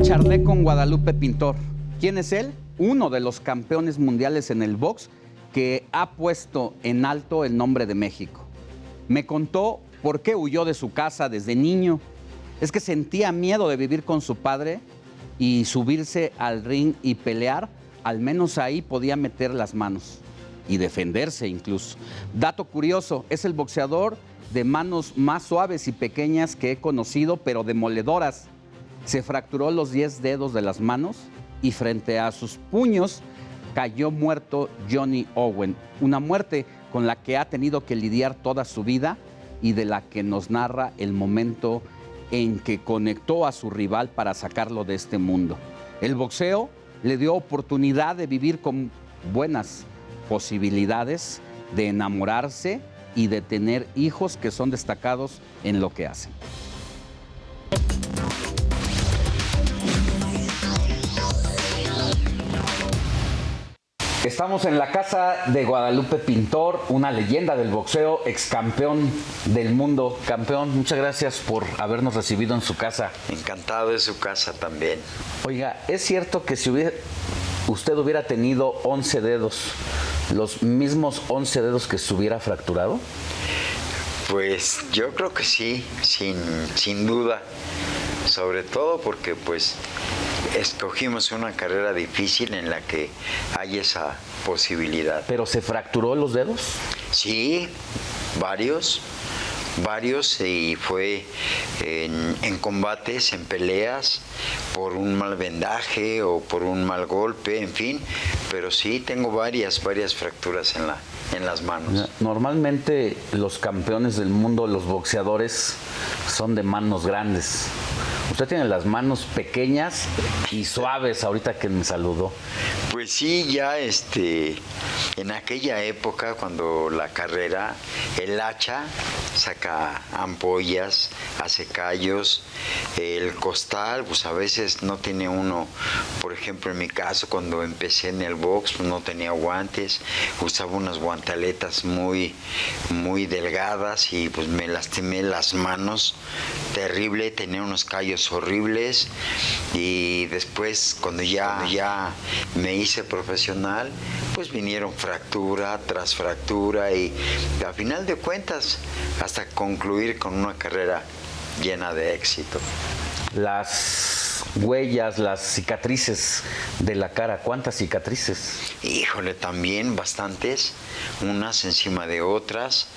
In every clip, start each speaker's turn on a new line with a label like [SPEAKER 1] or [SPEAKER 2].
[SPEAKER 1] Charlé con Guadalupe Pintor. ¿Quién es él? Uno de los campeones mundiales en el box que ha puesto en alto el nombre de México. Me contó por qué huyó de su casa desde niño. Es que sentía miedo de vivir con su padre y subirse al ring y pelear. Al menos ahí podía meter las manos y defenderse incluso. Dato curioso, es el boxeador de manos más suaves y pequeñas que he conocido, pero demoledoras. Se fracturó los 10 dedos de las manos y frente a sus puños cayó muerto Johnny Owen. Una muerte con la que ha tenido que lidiar toda su vida y de la que nos narra el momento en que conectó a su rival para sacarlo de este mundo. El boxeo le dio oportunidad de vivir con buenas posibilidades, de enamorarse y de tener hijos que son destacados en lo que hacen. Estamos en la casa de Guadalupe Pintor, una leyenda del boxeo, ex campeón del mundo. Campeón, muchas gracias por habernos recibido en su casa.
[SPEAKER 2] Encantado de su casa también.
[SPEAKER 1] Oiga, ¿es cierto que si usted hubiera tenido 11 dedos, los mismos 11 dedos que se hubiera fracturado?
[SPEAKER 2] Pues yo creo que sí, sin duda. Sobre todo porque pues escogimos una carrera difícil en la que hay esa posibilidad.
[SPEAKER 1] ¿Pero se fracturó los dedos?
[SPEAKER 2] Sí, varios, y fue en combates, en peleas, por un mal vendaje o por un mal golpe, en fin, pero sí tengo varias fracturas en las manos.
[SPEAKER 1] Normalmente los campeones del mundo, los boxeadores, son de manos grandes. Usted tiene las manos pequeñas y suaves ahorita que me saludó.
[SPEAKER 2] Pues sí, ya en aquella época cuando la carrera, el hacha saca ampollas, hace callos, el costal, pues a veces no tiene uno, por ejemplo en mi caso cuando empecé en el box, pues no tenía guantes, usaba unas guantaletas muy delgadas y pues me lastimé las manos, terrible, tenía unos callos horribles y después cuando ya me hice profesional, pues vinieron fractura tras fractura y a final de cuentas hasta concluir con una carrera llena de éxito.
[SPEAKER 1] Las huellas, las cicatrices de la cara, ¿cuántas cicatrices?
[SPEAKER 2] Híjole, también bastantes, unas encima de otras.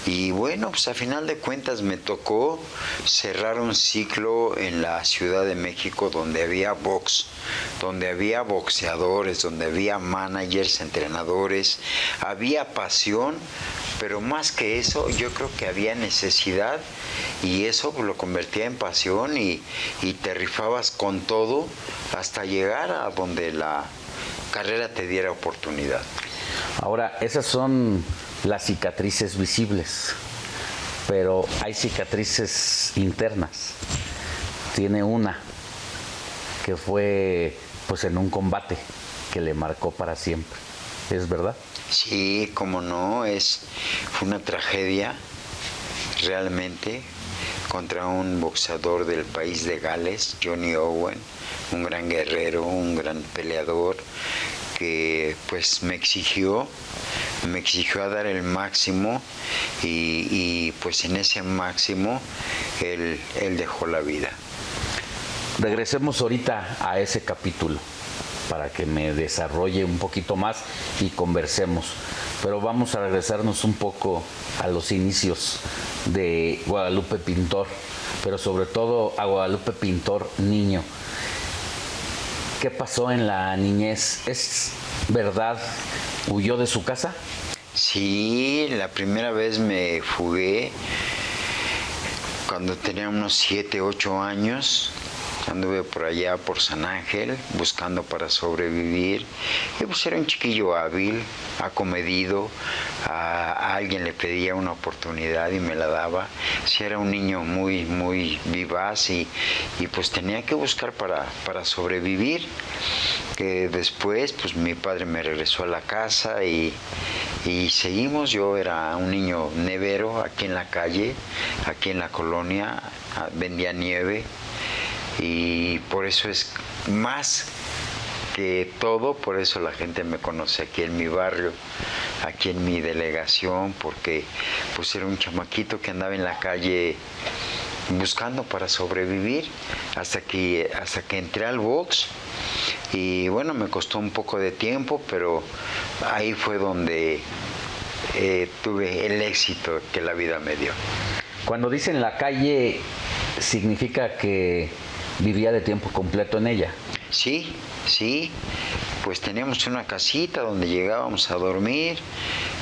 [SPEAKER 2] Y bueno, pues a final de cuentas me tocó cerrar un ciclo en la Ciudad de México donde había box, donde había boxeadores, donde había managers, entrenadores, había pasión, pero más que eso yo creo que había necesidad y eso lo convertía en pasión y te rifabas con todo hasta llegar a donde la carrera te diera oportunidad.
[SPEAKER 1] Ahora, esas son las cicatrices visibles, pero hay cicatrices internas. Tiene una que fue pues en un combate que le marcó para siempre. ¿Es verdad?
[SPEAKER 2] Sí, cómo no, fue una tragedia realmente contra un boxeador del país de Gales, Johnny Owen, un gran guerrero, un gran peleador que pues me exigió a dar el máximo y pues en ese máximo él dejó la vida.
[SPEAKER 1] Regresemos ahorita a ese capítulo para que me desarrolle un poquito más y conversemos. Pero vamos a regresarnos un poco a los inicios de Guadalupe Pintor, pero sobre todo a Guadalupe Pintor niño. ¿Qué pasó en la niñez? ¿Es verdad? ¿Huyó de su casa?
[SPEAKER 2] Sí, la primera vez me fugué cuando tenía unos 7, 8 años. Anduve por allá, por San Ángel, buscando para sobrevivir. Y pues era un chiquillo hábil, acomedido. A alguien le pedía una oportunidad y me la daba. Sí, era un niño muy vivaz y pues tenía que buscar para sobrevivir. Que después, pues mi padre me regresó a la casa y seguimos. Yo era un niño nevero aquí en la calle, aquí en la colonia, vendía nieve. y por eso es más que todo, por eso la gente me conoce aquí en mi barrio, aquí en mi delegación, porque pues era un chamaquito que andaba en la calle buscando para sobrevivir hasta que entré al box. Y bueno, me costó un poco de tiempo, pero ahí fue donde tuve el éxito que la vida me dio.
[SPEAKER 1] Cuando dicen la calle, ¿significa que vivía de tiempo completo en ella?
[SPEAKER 2] Sí, sí, pues teníamos una casita donde llegábamos a dormir,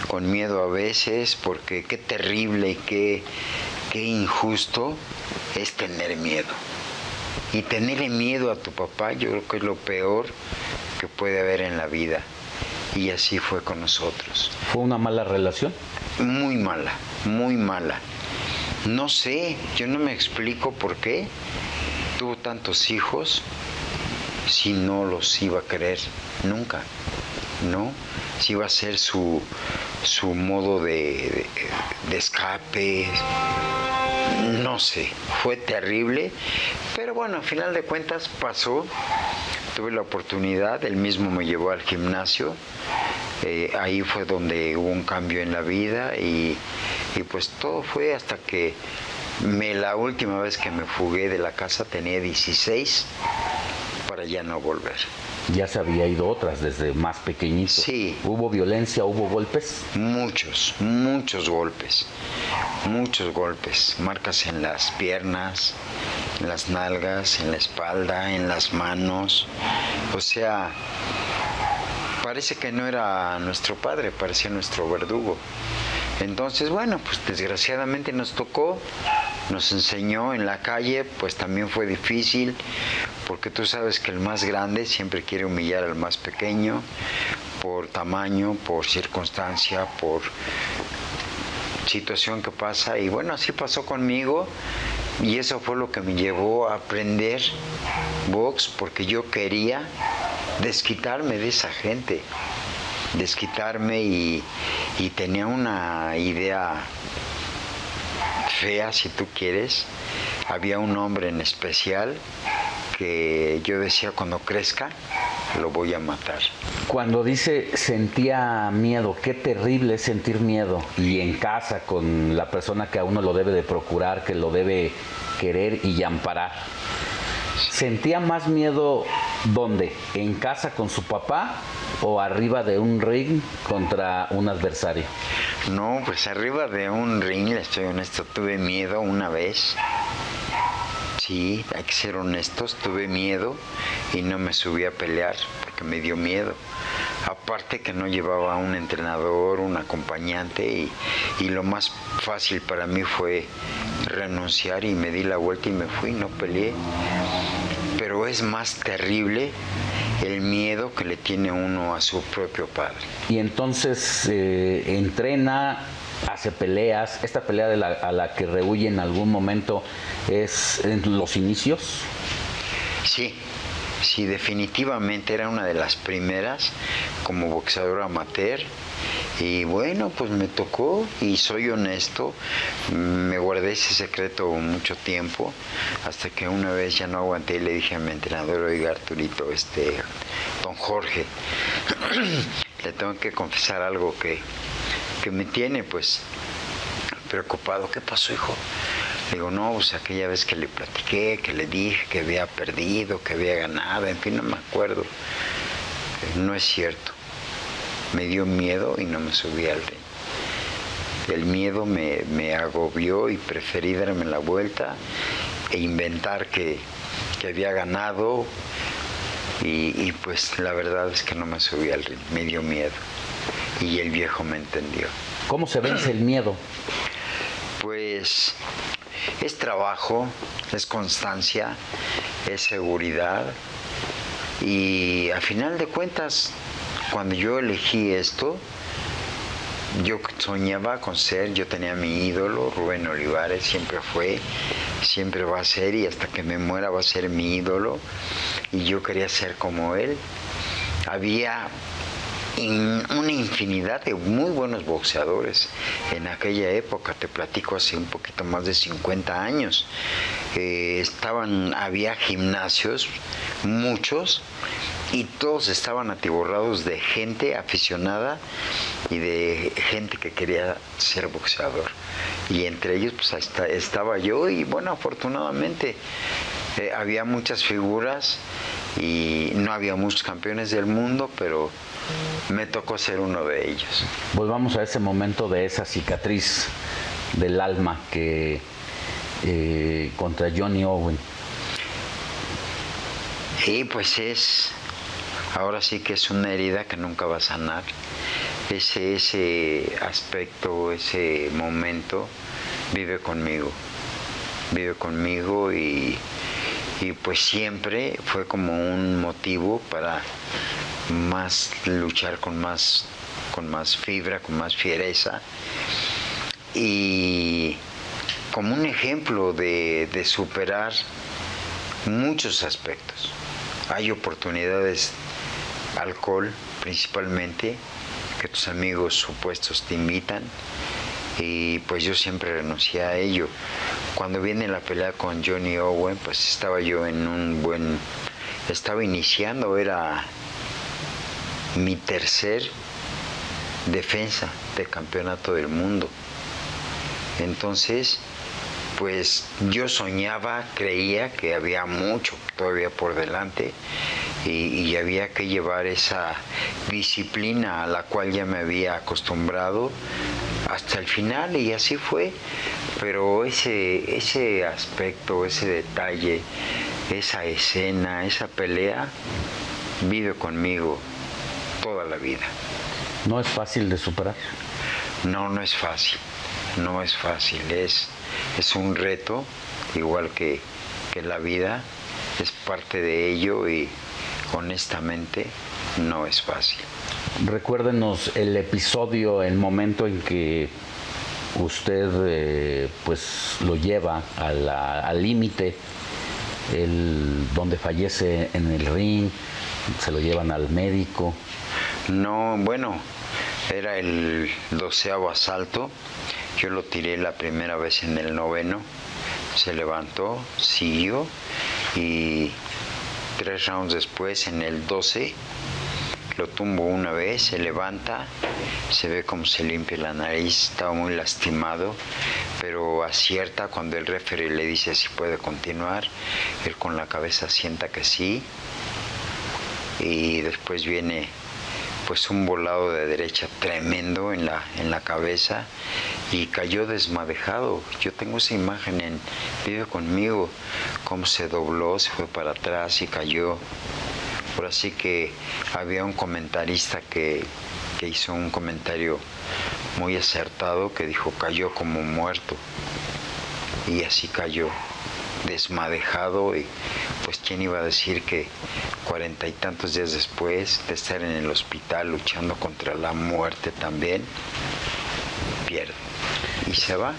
[SPEAKER 2] con miedo a veces, porque qué terrible y qué injusto es tener miedo. Y tenerle miedo a tu papá, yo creo que es lo peor que puede haber en la vida. Y así fue con nosotros.
[SPEAKER 1] ¿Fue una mala relación?
[SPEAKER 2] Muy mala, muy mala. No sé, yo no me explico por qué tuvo tantos hijos si no los iba a querer nunca, ¿no? Si iba a ser su modo de escape. No sé, fue terrible, pero bueno, al final de cuentas pasó, tuve la oportunidad, él mismo me llevó al gimnasio, ahí fue donde hubo un cambio en la vida y pues todo fue hasta que la última vez que me fugué de la casa tenía 16 para ya no volver.
[SPEAKER 1] Ya se había ido otras desde más pequeñito.
[SPEAKER 2] Sí.
[SPEAKER 1] ¿Hubo violencia, hubo golpes?
[SPEAKER 2] Muchos golpes, marcas en las piernas, en las nalgas, en la espalda, en las manos. O sea, parece que no era nuestro padre, parecía nuestro verdugo. Entonces, bueno, pues desgraciadamente nos tocó, nos enseñó en la calle, pues también fue difícil, porque tú sabes que el más grande siempre quiere humillar al más pequeño, por tamaño, por circunstancia, por situación que pasa, y bueno, así pasó conmigo, y eso fue lo que me llevó a aprender box, porque yo quería desquitarme de esa gente, desquitarme y tenía una idea fea, si tú quieres. Había un hombre en especial que yo decía, cuando crezca lo voy a matar.
[SPEAKER 1] Cuando dice sentía miedo, qué terrible es sentir miedo, y en casa con la persona que a uno lo debe de procurar, que lo debe querer y amparar. ¿Sentía más miedo dónde? ¿En casa con su papá o arriba de un ring contra un adversario?
[SPEAKER 2] No, pues arriba de un ring, le estoy honesto, tuve miedo una vez. Sí, hay que ser honestos, tuve miedo y no me subí a pelear porque me dio miedo. Aparte que no llevaba un entrenador, un acompañante, y lo más fácil para mí fue renunciar, y me di la vuelta y me fui, no peleé. Pero es más terrible el miedo que le tiene uno a su propio padre.
[SPEAKER 1] Y entonces entrena, hace peleas. ¿Esta pelea a la que rehuye en algún momento es en los inicios?
[SPEAKER 2] Sí, definitivamente era una de las primeras como boxeador amateur. Y bueno, pues me tocó, y soy honesto, me guardé ese secreto mucho tiempo, hasta que una vez ya no aguanté y le dije a mi entrenador, oiga Arturito, don Jorge, le tengo que confesar algo que me tiene pues preocupado. ¿Qué pasó, hijo? Le digo, no, pues aquella vez que le platiqué, que le dije que había perdido, que había ganado, en fin, no me acuerdo. No es cierto. Me dio miedo y no me subí al ring. El miedo me agobió y preferí darme la vuelta e inventar que había ganado, y pues la verdad es que no me subí al ring, me dio miedo, y el viejo me entendió.
[SPEAKER 1] ¿Cómo se vence el miedo?
[SPEAKER 2] Pues es trabajo, es constancia, es seguridad, y a final de cuentas, cuando yo elegí esto, yo soñaba con ser, yo tenía mi ídolo, Rubén Olivares, siempre fue, siempre va a ser, y hasta que me muera va a ser mi ídolo, y yo quería ser como él. Había una infinidad de muy buenos boxeadores en aquella época. Te platico, hace un poquito más de 50 años. Había gimnasios, muchos, y todos estaban atiborrados de gente aficionada y de gente que quería ser boxeador. Y entre ellos pues estaba yo, y bueno, afortunadamente había muchas figuras y no había muchos campeones del mundo, pero me tocó ser uno de ellos.
[SPEAKER 1] Volvamos a ese momento de esa cicatriz del alma que contra Johnny Owen.
[SPEAKER 2] Y pues ahora sí que es una herida que nunca va a sanar. Ese aspecto, ese momento vive conmigo y pues siempre fue como un motivo para más luchar con más fibra, con más fiereza, y como un ejemplo de superar muchos aspectos. Hay oportunidades, alcohol principalmente, que tus amigos supuestos te invitan, y pues yo siempre renuncié a ello. Cuando viene la pelea con Johnny Owen, pues estaba yo estaba iniciando, era mi tercer defensa del campeonato del mundo. Entonces, pues yo soñaba, creía que había mucho todavía por delante, y había que llevar esa disciplina a la cual ya me había acostumbrado hasta el final, y así fue. Pero ese aspecto, ese detalle, esa escena, esa pelea vive conmigo toda la vida.
[SPEAKER 1] ¿No es fácil de superar?
[SPEAKER 2] No, no es fácil, no es fácil, es un reto, igual que la vida, es parte de ello, y honestamente no es fácil.
[SPEAKER 1] Recuérdenos el episodio, el momento en que usted pues lo lleva al límite, donde fallece en el ring, se lo llevan al médico.
[SPEAKER 2] No, bueno, era el 12º asalto. Yo lo tiré la primera vez en el 9º, se levantó, siguió, y 3 rounds después, en el 12, lo tumbo una vez, se levanta, se ve como se limpia la nariz, estaba muy lastimado, pero acierta cuando el referee le dice si puede continuar. Él con la cabeza asienta que sí, y después viene pues un volado de derecha tremendo en la cabeza, y cayó desmadejado. Yo tengo esa imagen vive conmigo, cómo se dobló, se fue para atrás y cayó. Por así que había un comentarista que hizo un comentario muy acertado, que dijo: cayó como muerto, y así cayó, desmadejado. Y pues quién iba a decir que 40 y tantos días después de estar en el hospital luchando contra la muerte también, pierde y se va.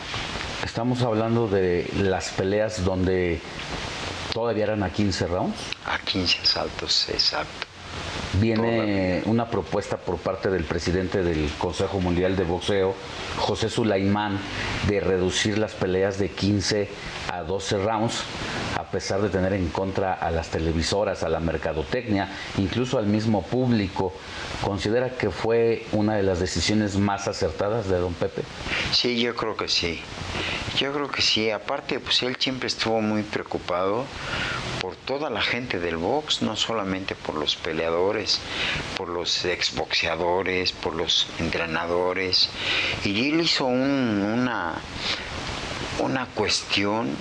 [SPEAKER 1] Estamos hablando de las peleas donde todavía eran a 15 rounds.
[SPEAKER 2] A 15 asaltos, exacto.
[SPEAKER 1] Viene una propuesta por parte del presidente del Consejo Mundial de Boxeo, José Sulaimán, de reducir las peleas de 15 a 12 rounds, a pesar de tener en contra a las televisoras, a la mercadotecnia, incluso al mismo público. ¿Considera que fue una de las decisiones más acertadas de don Pepe?
[SPEAKER 2] Sí, yo creo que sí. Yo creo que sí. Aparte, pues él siempre estuvo muy preocupado por toda la gente del box, no solamente por los peleadores, por los exboxeadores, por los entrenadores. Y él hizo una cuestión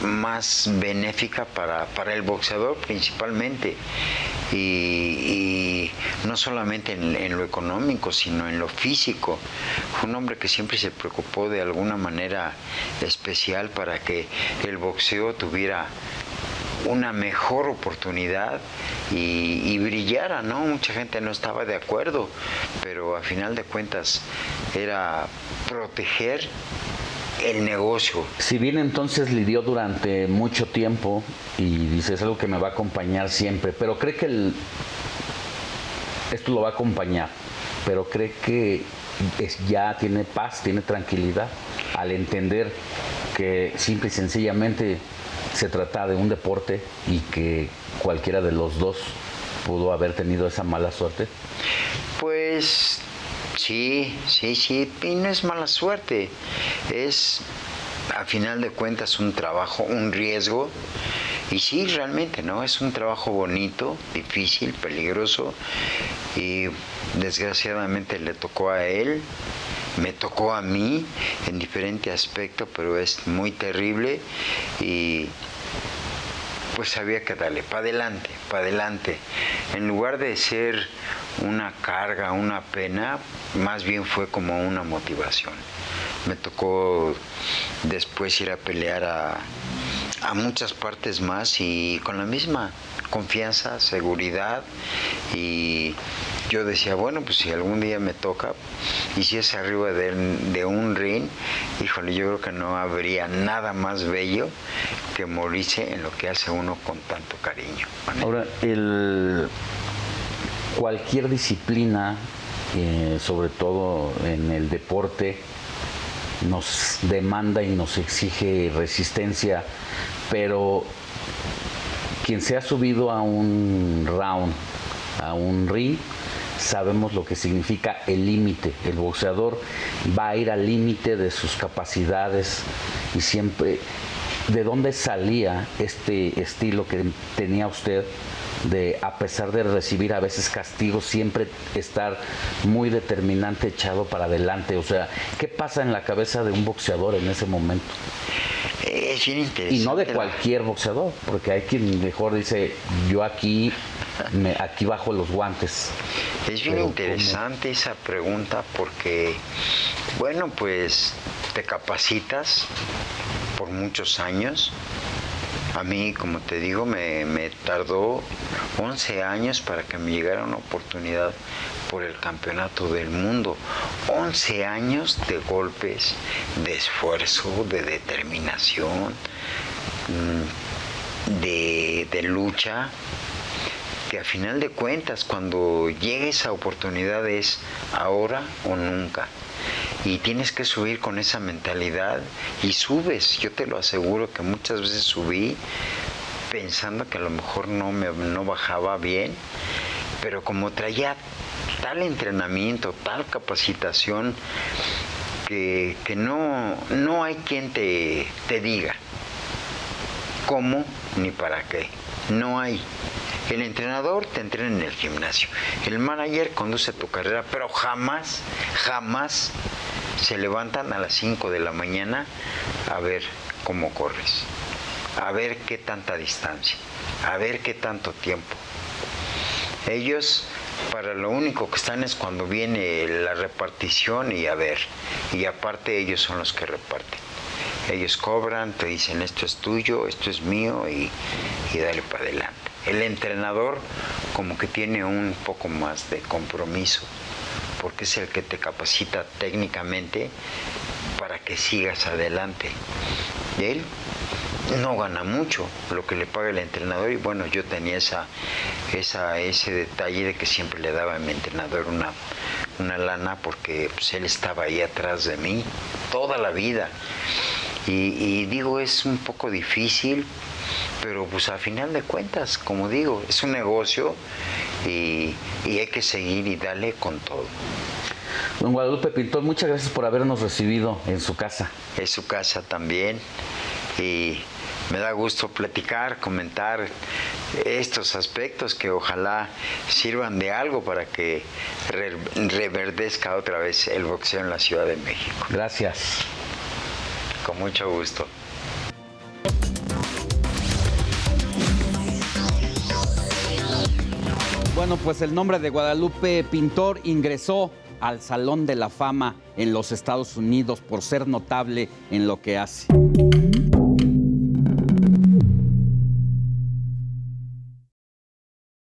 [SPEAKER 2] más benéfica para el boxeador principalmente, y no solamente en lo económico, sino en lo físico. Fue un hombre que siempre se preocupó de alguna manera especial para que el boxeo tuviera una mejor oportunidad y brillara, ¿no? Mucha gente no estaba de acuerdo, pero a final de cuentas era proteger el negocio.
[SPEAKER 1] Si bien entonces lidió durante mucho tiempo y dice es algo que me va a acompañar siempre, pero cree que
[SPEAKER 3] esto lo va a acompañar, pero cree que ya tiene paz, tiene tranquilidad al entender que simple y sencillamente se trata de un deporte y que cualquiera de los dos pudo haber tenido esa mala suerte.
[SPEAKER 2] Pues sí, y no es mala suerte, es a final de cuentas un trabajo, un riesgo, y sí, realmente, ¿no? Es un trabajo bonito, difícil, peligroso, y desgraciadamente le tocó a él, me tocó a mí en diferente aspecto, pero es muy terrible y pues había que darle para adelante. En lugar de ser una carga, una pena, más bien fue como una motivación. Me tocó después ir a pelear a muchas partes más y con la misma confianza, seguridad, y yo decía, bueno, pues si algún día me toca y si es arriba de un ring, híjole, yo creo que no habría nada más bello que morirse en lo que hace uno con tanto cariño.
[SPEAKER 3] Ahora, cualquier disciplina, sobre todo en el deporte, nos demanda y nos exige resistencia, pero quien se ha subido a un round, a un ring, sabemos lo que significa el límite. El boxeador va a ir al límite de sus capacidades y siempre, ¿de dónde salía este estilo que tenía usted de, a pesar de recibir a veces castigos, siempre estar muy determinante, echado para adelante? O sea, ¿qué pasa en la cabeza de un boxeador en ese momento?
[SPEAKER 2] Es bien interesante.
[SPEAKER 3] Y no de cualquier boxeador, porque hay quien mejor dice, yo aquí bajo los guantes.
[SPEAKER 2] Es bien interesante esa pregunta porque, bueno, pues te capacitas por muchos años. A mí, como te digo, me tardó 11 años para que me llegara una oportunidad por el campeonato del mundo. 11 años de golpes, de esfuerzo, de determinación, de lucha, que a final de cuentas, cuando llegue esa oportunidad es ahora o nunca. Y tienes que subir con esa mentalidad y subes. Yo te lo aseguro que muchas veces subí pensando que a lo mejor no bajaba bien, pero como traía tal entrenamiento, tal capacitación, que no hay quien te diga cómo ni para qué. No hay. El entrenador te entrena en el gimnasio, el manager conduce tu carrera, pero jamás se levantan a las 5 de la mañana a ver cómo corres, a ver qué tanta distancia, a ver qué tanto tiempo. Ellos para lo único que están es cuando viene la repartición y a ver, y aparte ellos son los que reparten. Ellos cobran, te dicen esto es tuyo, esto es mío y dale para adelante. El entrenador como que tiene un poco más de compromiso, porque es el que te capacita técnicamente para que sigas adelante. Y él no gana mucho lo que le paga el entrenador, y bueno, yo tenía ese detalle de que siempre le daba a mi entrenador una lana, porque pues, él estaba ahí atrás de mí toda la vida. Y digo, es un poco difícil, pero pues a final de cuentas, como digo, es un negocio y hay que seguir y darle con todo.
[SPEAKER 3] Don Guadalupe Pintor, muchas gracias por habernos recibido en su casa.
[SPEAKER 2] Es su casa también y me da gusto platicar, comentar estos aspectos que ojalá sirvan de algo para que reverdezca otra vez el boxeo en la Ciudad de México.
[SPEAKER 3] Gracias.
[SPEAKER 2] Con mucho gusto.
[SPEAKER 1] Bueno, pues el nombre de Guadalupe Pintor ingresó al Salón de la Fama en los Estados Unidos por ser notable en lo que hace.